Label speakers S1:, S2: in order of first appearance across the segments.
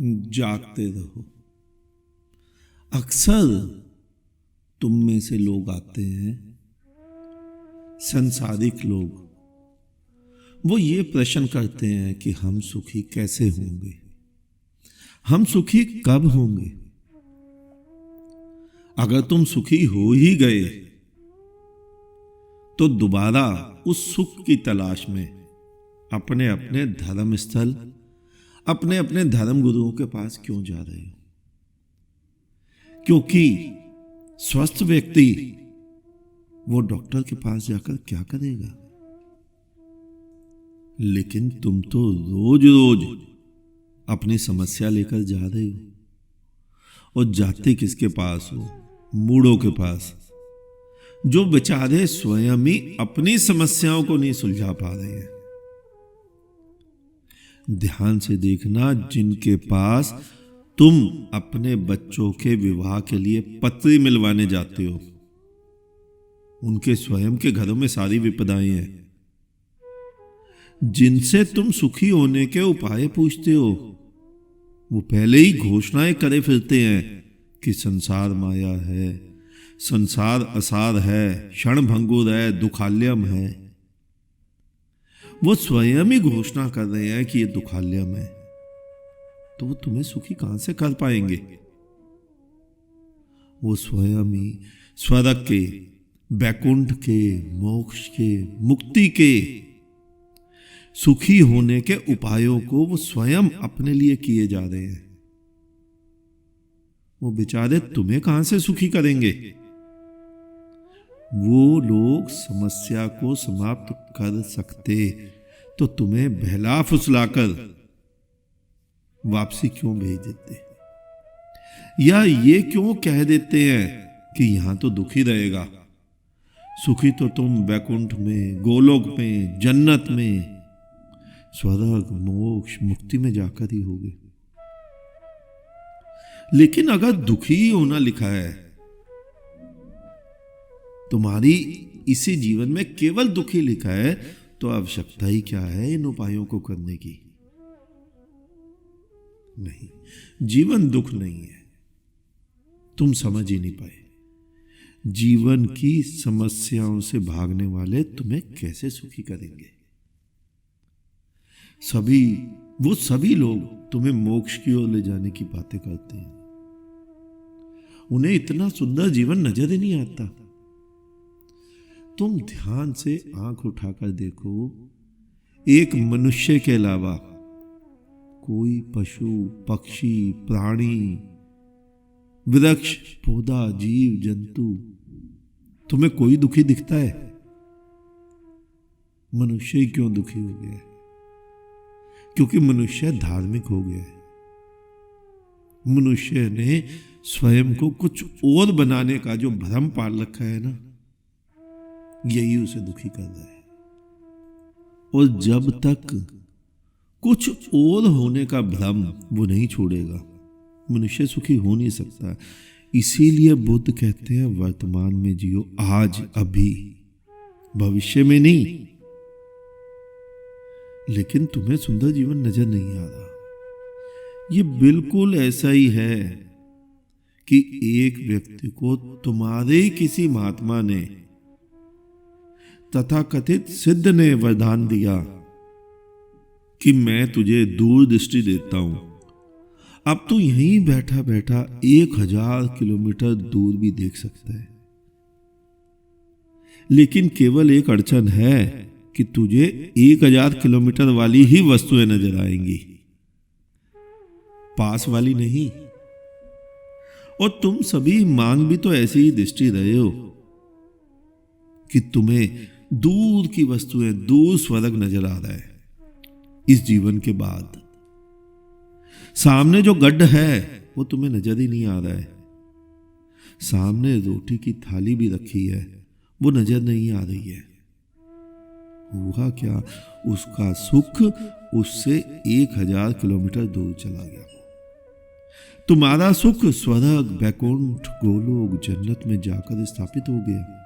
S1: जागते रहो। अक्सर तुम में से लोग आते हैं, संसारिक लोग, वो ये प्रश्न करते हैं कि हम सुखी कैसे होंगे, हम सुखी कब होंगे। अगर तुम सुखी हो ही गए तो दोबारा उस सुख की तलाश में अपने अपने धर्म स्थल, अपने अपने धर्म गुरुओं के पास क्यों जा रहे हो? क्योंकि स्वस्थ व्यक्ति वो डॉक्टर के पास जाकर क्या करेगा, लेकिन तुम तो रोज रोज अपनी समस्या लेकर जा रहे हो। और जाते किसके पास हो? मूढ़ों के पास, जो बेचारे स्वयं ही अपनी समस्याओं को नहीं सुलझा पा रहे हैं। ध्यान से देखना, जिनके पास तुम अपने बच्चों के विवाह के लिए पत्री मिलवाने जाते हो, उनके स्वयं के घरों में सारी विपदाएं हैं। जिनसे तुम सुखी होने के उपाय पूछते हो, वो पहले ही घोषणाएं करे फिरते हैं कि संसार माया है, संसार असार है, क्षणभंगुर है, दुखाल्यम है। वो स्वयं ही घोषणा कर रहे हैं कि ये दुखाल्यम है, तो वो तुम्हें सुखी कहां से कर पाएंगे? वो स्वयं ही स्वर्ग के, बैकुंठ के, मोक्ष के, मुक्ति के, सुखी होने के उपायों को वो स्वयं अपने लिए किए जा रहे हैं। वो बेचारे तुम्हें कहां से सुखी करेंगे? वो लोग समस्या को समाप्त कर सकते तो तुम्हें बहला फुसलाकर वापसी क्यों भेज देते, या ये क्यों कह देते हैं कि यहां तो दुखी रहेगा, सुखी तो तुम बैकुंठ में, गोलोक में, जन्नत में, स्वर्ग, मोक्ष, मुक्ति में जाकर ही होगे। लेकिन अगर दुखी होना लिखा है, तुम्हारी इसी जीवन में केवल दुखी लिखा है, तो आवश्यकता ही क्या है इन उपायों को करने की? नहीं, जीवन दुख नहीं है, तुम समझ ही नहीं पाए। जीवन की समस्याओं से भागने वाले तुम्हें कैसे सुखी करेंगे? वो सभी लोग तुम्हें मोक्ष की ओर ले जाने की बातें करते हैं, उन्हें इतना सुंदर जीवन नजर ही नहीं आता। तुम ध्यान से आंख उठाकर देखो, एक मनुष्य के अलावा कोई पशु, पक्षी, प्राणी, वृक्ष, पौधा, जीव जंतु, तुम्हें कोई दुखी दिखता है? मनुष्य ही क्यों दुखी हो गया है? क्योंकि मनुष्य धार्मिक हो गया है। मनुष्य ने स्वयं को कुछ और बनाने का जो भ्रम पाल रखा है ना, यही उसे दुखी कर रहा है। और जब तक कुछ और होने का भ्रम वो नहीं छोड़ेगा, मनुष्य सुखी हो नहीं सकता। इसीलिए बुद्ध कहते हैं, वर्तमान में जियो, आज, अभी, भविष्य में नहीं। लेकिन तुम्हें सुंदर जीवन नजर नहीं आ रहा। ये बिल्कुल ऐसा ही है कि एक व्यक्ति को तुम्हारे किसी महात्मा ने, तथाकथित सिद्ध ने वरदान दिया कि मैं तुझे दूरदृष्टि देता हूं, अब तू यहीं बैठा बैठा 1000 किलोमीटर दूर भी देख सकता है। लेकिन केवल एक अड़चन है कि तुझे 1000 किलोमीटर वाली ही वस्तुएं नजर आएंगी, पास वाली नहीं। और तुम सभी मांग भी तो ऐसी ही दृष्टि रहे हो कि तुम्हें दूर की वस्तुएं, दूर स्वर्ग नजर आ रहा है। इस जीवन के बाद सामने जो गड्ढ है वो तुम्हें नजर ही नहीं आ रहा है। सामने रोटी की थाली भी रखी है, वो नजर नहीं आ रही है। हुआ क्या? उसका सुख उससे 1000 किलोमीटर दूर चला गया। तुम्हारा सुख स्वर्ग, बैकुंठ, गोलोक, जन्नत में जाकर स्थापित हो गया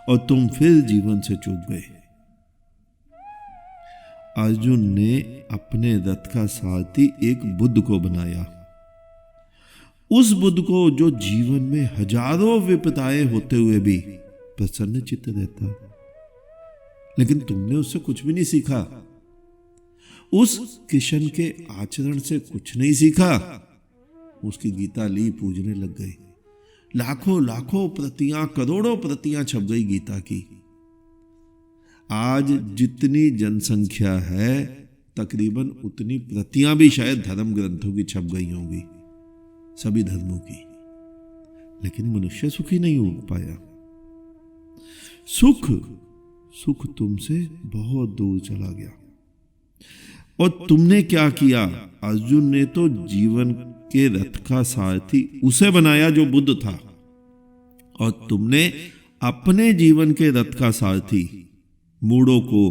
S1: और तुम फिर जीवन से चूक गए। अर्जुन ने अपने रथ का सारथी एक बुद्ध को बनाया। उस बुद्ध को जो जीवन में हजारों विपदाएं होते हुए भी प्रसन्न चित्त रहता। लेकिन तुमने उससे कुछ भी नहीं सीखा, उस किशन के आचरण से कुछ नहीं सीखा। उसकी गीता ली, पूजने लग गए। लाखों लाखों प्रतियां, करोड़ों प्रतियां छप गई गीता की। आज जितनी जनसंख्या है तकरीबन उतनी प्रतियां भी शायद धर्म ग्रंथों की छप गई होंगी, सभी धर्मों की। लेकिन मनुष्य सुखी नहीं हो पाया। सुख तुमसे बहुत दूर चला गया। और तुमने क्या किया? अर्जुन ने तो जीवन के रथ का सारथी उसे बनाया जो बुद्ध था, और तुमने अपने जीवन के रथ का सारथी मूढ़ों को,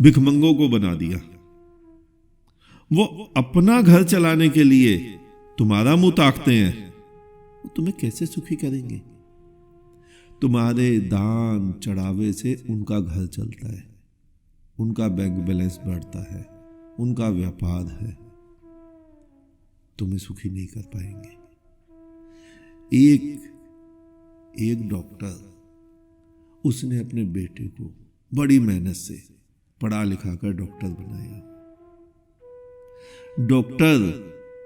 S1: भिखमंगों को बना दिया। वो अपना घर चलाने के लिए तुम्हारा मुंह ताकते हैं, वो तुम्हें कैसे सुखी करेंगे? तुम्हारे दान चढ़ावे से उनका घर चलता है, उनका बैंक बैलेंस बढ़ता है, उनका व्यापार है। तुम्हें सुखी नहीं कर पाएंगे। एक डॉक्टर, उसने अपने बेटे को बड़ी मेहनत से पढ़ा लिखा कर डॉक्टर बनाया। डॉक्टर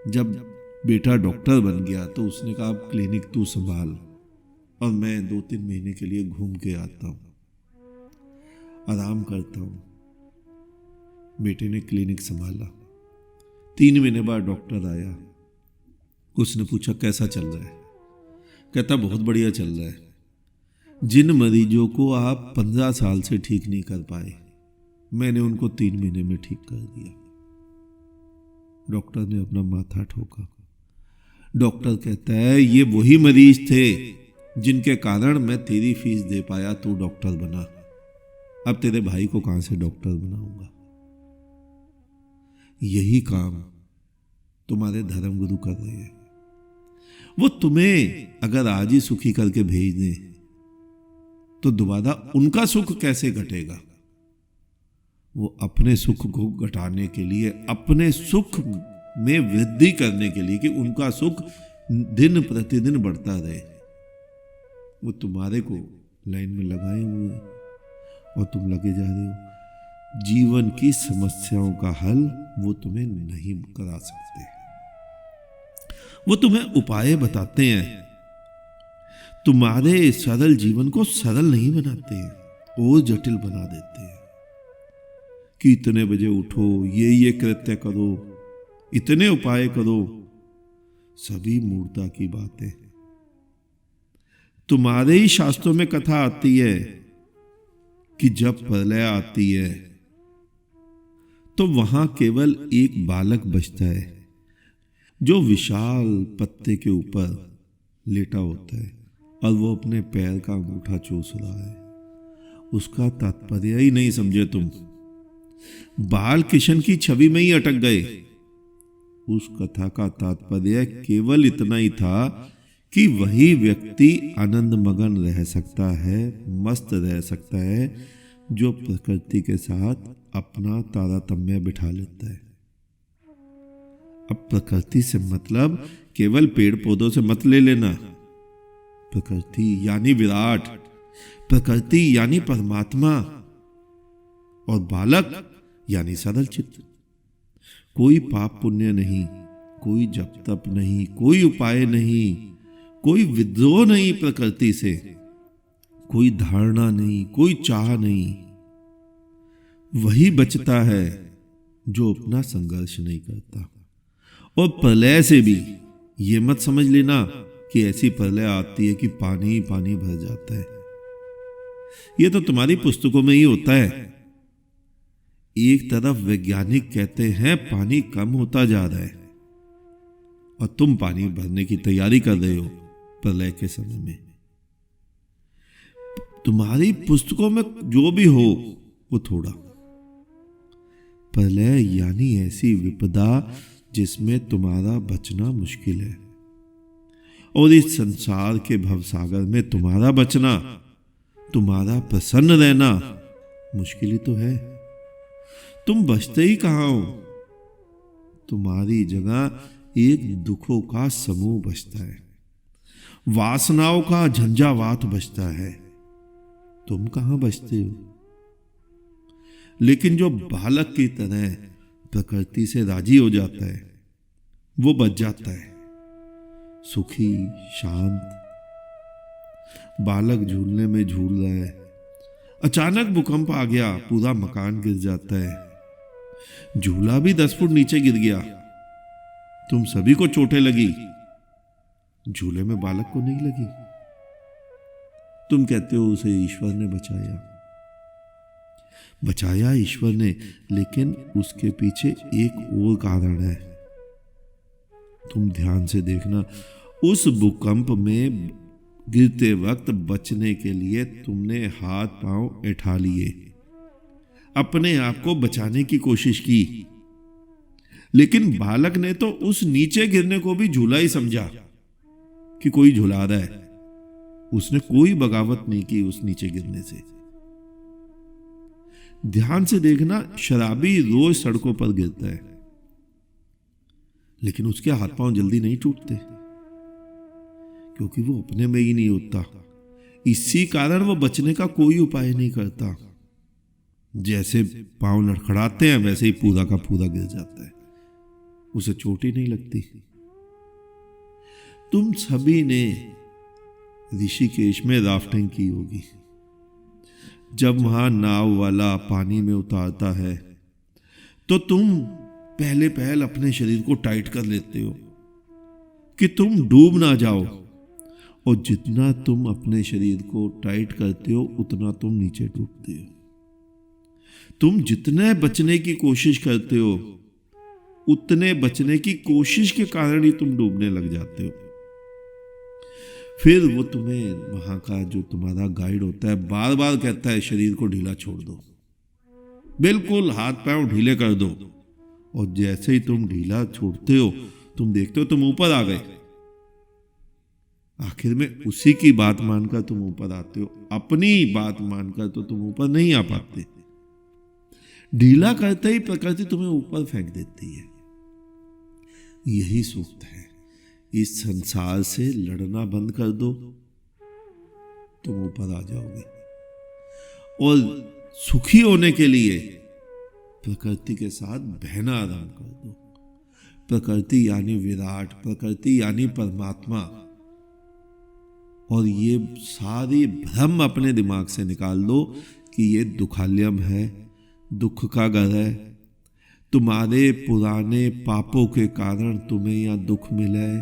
S1: जब बेटा डॉक्टर बन गया तो उसने कहा अब क्लिनिक तू संभाल, और मैं 2-3 महीने के लिए घूम के आता हूं, आराम करता हूं। बेटे ने क्लिनिक संभाला। 3 महीने बाद डॉक्टर आया। उसने पूछा कैसा चल रहा है? कहता बहुत बढ़िया चल रहा है। जिन मरीजों को आप 15 साल से ठीक नहीं कर पाए, मैंने उनको 3 महीने में ठीक कर दिया। डॉक्टर ने अपना माथा ठोका। डॉक्टर कहता है ये वही मरीज थे जिनके कारण मैं तेरी फीस दे पाया, तू डॉक्टर बना। अब तेरे भाई को कहां से डॉक्टर बनाऊंगा? यही काम तुम्हारे धर्मगुरु कर रहे हैं। वो तुम्हें अगर आज ही सुखी करके भेज दें तो दोबारा उनका सुख कैसे घटेगा? वो अपने सुख को घटाने के लिए, अपने सुख में वृद्धि करने के लिए कि उनका सुख दिन प्रतिदिन बढ़ता रहे, वो तुम्हारे को लाइन में लगाए हुए हैं और तुम लगे जा रहे हो। जीवन की समस्याओं का हल वो तुम्हें नहीं करा सकते। वो तुम्हें उपाय बताते हैं, तुम्हारे सरल जीवन को सरल नहीं बनाते हैं, और जटिल बना देते हैं कि इतने बजे उठो, ये कृत्य करो, इतने उपाय करो। सभी मूर्खता की बातें। तुम्हारे ही शास्त्रों में कथा आती है कि जब प्रलय आती है तो वहां केवल एक बालक बचता है जो विशाल पत्ते के ऊपर लेटा होता है और वो अपने पैर का अंगूठा चूस रहा है। उसका तात्पर्य ही नहीं समझे तुम, बाल किशन की छवि में ही अटक गए। उस कथा का तात्पर्य केवल इतना ही था कि वही व्यक्ति आनंद मगन रह सकता है, मस्त रह सकता है, जो प्रकृति के साथ अपना तारतम्य बिठा लेता है। अब प्रकृति से मतलब केवल पेड़ पौधों से मत ले लेना। प्रकृति यानी विराट, प्रकृति यानी परमात्मा, और बालक यानी सरल चित्त। कोई पाप पुण्य नहीं, कोई जप तप नहीं, कोई उपाय नहीं, कोई विद्रोह नहीं प्रकृति से, कोई धारणा नहीं, कोई चाह नहीं। वही बचता है जो अपना संघर्ष नहीं करता। और प्रलय से भी ये मत समझ लेना कि ऐसी प्रलय आती है कि पानी ही पानी भर जाता है। ये तो तुम्हारी पुस्तकों में ही होता है। एक तरफ वैज्ञानिक कहते हैं पानी कम होता जा रहा है, और तुम पानी भरने की तैयारी कर रहे हो प्रलय के समय में। तुम्हारी पुस्तकों में जो भी हो वो थोड़ा। प्रलय यानी ऐसी विपदा जिसमें तुम्हारा बचना मुश्किल है, और इस संसार के भवसागर में तुम्हारा बचना, तुम्हारा प्रसन्न रहना मुश्किल ही तो है। तुम बचते ही कहां हो? तुम्हारी जगह एक दुखों का समूह बचता है, वासनाओं का झंझावात बचता है। तुम कहां बचते हो? लेकिन जो बालक की तरह प्रकृति से राजी हो जाता है वो बच जाता है, सुखी शांत। बालक झूलने में झूल रहा है, अचानक भूकंप आ गया, पूरा मकान गिर जाता है। झूला भी 10 फुट नीचे गिर गया, तुम सभी को चोटें लगी, झूले में बालक को नहीं लगी। तुम कहते हो उसे ईश्वर ने बचाया। बचाया ईश्वर ने, लेकिन उसके पीछे एक और कारण है। तुम ध्यान से देखना, उस भूकंप में गिरते वक्त बचने के लिए तुमने हाथ पांव उठा लिए, अपने आप को बचाने की कोशिश की। लेकिन बालक ने तो उस नीचे गिरने को भी झूला ही समझा कि कोई झुला रहा है। उसने कोई बगावत नहीं की उस नीचे गिरने से। ध्यान से देखना, शराबी रोज सड़कों पर गिरता है, लेकिन उसके हाथ पांव जल्दी नहीं टूटते, क्योंकि वो अपने में ही नहीं होता। इसी कारण वो बचने का कोई उपाय नहीं करता। जैसे पांव लड़खड़ाते हैं वैसे ही पूरा का पूरा गिर जाता है, उसे चोट ही नहीं लगती। तुम सभी ने ऋषिकेश में राफ्टिंग की होगी। जब वहां नाव वाला पानी में उतारता है तो तुम पहले पहल अपने शरीर को टाइट कर लेते हो कि तुम डूब ना जाओ, और जितना तुम अपने शरीर को टाइट करते हो उतना तुम नीचे डूबते हो। तुम जितने बचने की कोशिश करते हो उतने बचने की कोशिश के कारण ही तुम डूबने लग जाते हो। फिर वो तुम्हें, वहां का जो तुम्हारा गाइड होता है, बार बार कहता है शरीर को ढीला छोड़ दो, बिल्कुल हाथ पैर ढीले कर दो। और जैसे ही तुम ढीला छोड़ते हो तुम देखते हो तुम ऊपर आ गए। आखिर में उसी की बात मानकर तुम ऊपर आते हो, अपनी बात मानकर तो तुम ऊपर नहीं आ पाते। ढीला करते ही प्रकृति तुम्हें ऊपर फेंक देती है। यही सूक्त है, इस संसार से लड़ना बंद कर दो, तुम ऊपर आ जाओगे। और सुखी होने के लिए प्रकृति के साथ बहना आराम कर दो। प्रकृति यानी विराट, प्रकृति यानी परमात्मा। और ये सारी भ्रम अपने दिमाग से निकाल दो कि ये दुखालयम है, दुख का घर है। तुम्हारे पुराने पापों के कारण तुम्हें यहां दुख मिला है,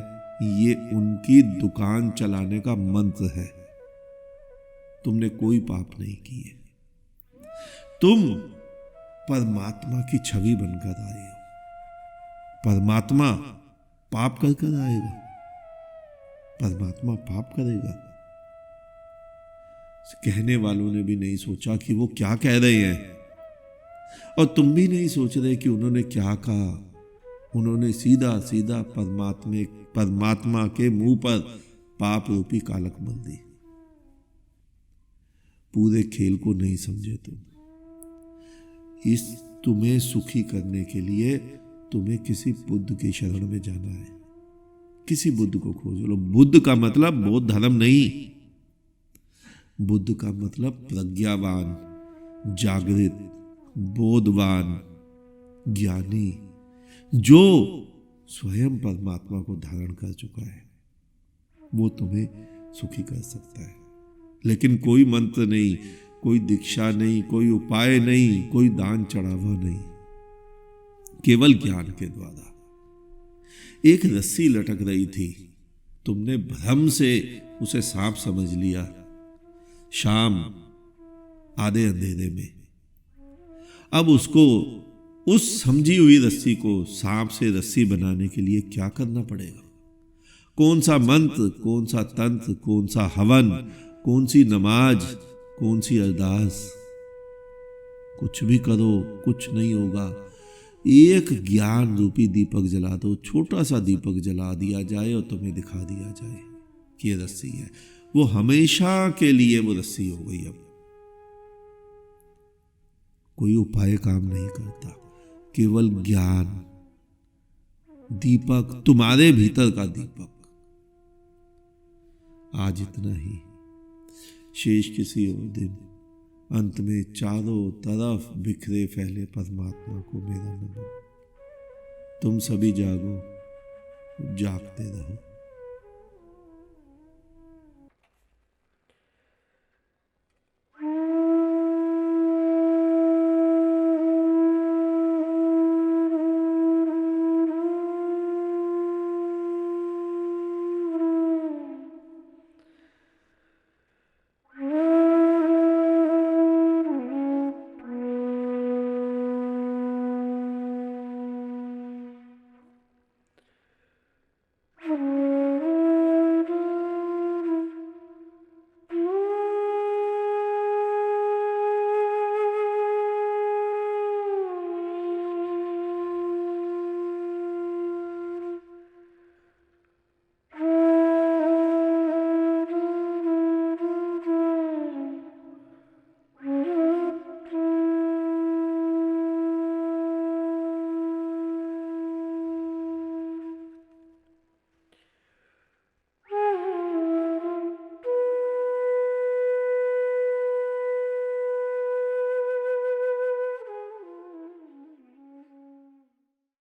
S1: ये उनकी दुकान चलाने का मंत्र है। तुमने कोई पाप नहीं किए, तुम परमात्मा की छवि बनकर आए हो। परमात्मा पाप कर आएगा? परमात्मा पाप करेगा? कहने वालों ने भी नहीं सोचा कि वो क्या कह रहे हैं, और तुम भी नहीं सोच रहे कि उन्होंने क्या कहा। उन्होंने सीधा सीधा परमात्मा के मुंह पर पाप रूपी कालक मल दी। पूरे खेल को नहीं समझे तुम। इस तुम्हें सुखी करने के लिए तुम्हें किसी बुद्ध की शरण में जाना है। किसी बुद्ध को खोज लो। बुद्ध का मतलब बौद्ध धर्म नहीं, बुद्ध का मतलब प्रज्ञावान, जागृत, बोधवान, ज्ञानी, जो स्वयं परमात्मा को धारण कर चुका है। वो तुम्हें सुखी कर सकता है। लेकिन कोई मंत्र नहीं, कोई दीक्षा नहीं, कोई उपाय नहीं, कोई दान चढ़ावा नहीं, केवल ज्ञान के द्वारा। एक रस्सी लटक रही थी, तुमने भ्रम से उसे सांप समझ लिया। शाम आधे अंधेरे में अब उसको, उस समझी हुई रस्सी को सांप से रस्सी बनाने के लिए क्या करना पड़ेगा? कौन सा मंत्र, कौन सा तंत्र, कौन सा हवन, कौन सी नमाज, कौन सी अरदास? कुछ भी करो कुछ नहीं होगा। एक ज्ञान रूपी दीपक जला दो, छोटा सा दीपक जला दिया जाए और तुम्हें दिखा दिया जाए कि ये रस्सी है। वो हमेशा के लिए वो रस्सी हो गई। अब कोई उपाय काम नहीं करता, केवल ज्ञान, दीपक, तुम्हारे भीतर का दीपक। आज इतना ही, शेष किसी और दिन। अंत में चारों तरफ बिखरे फैले परमात्मा को मेरा नमन। तुम सभी जागो, जागते रहो।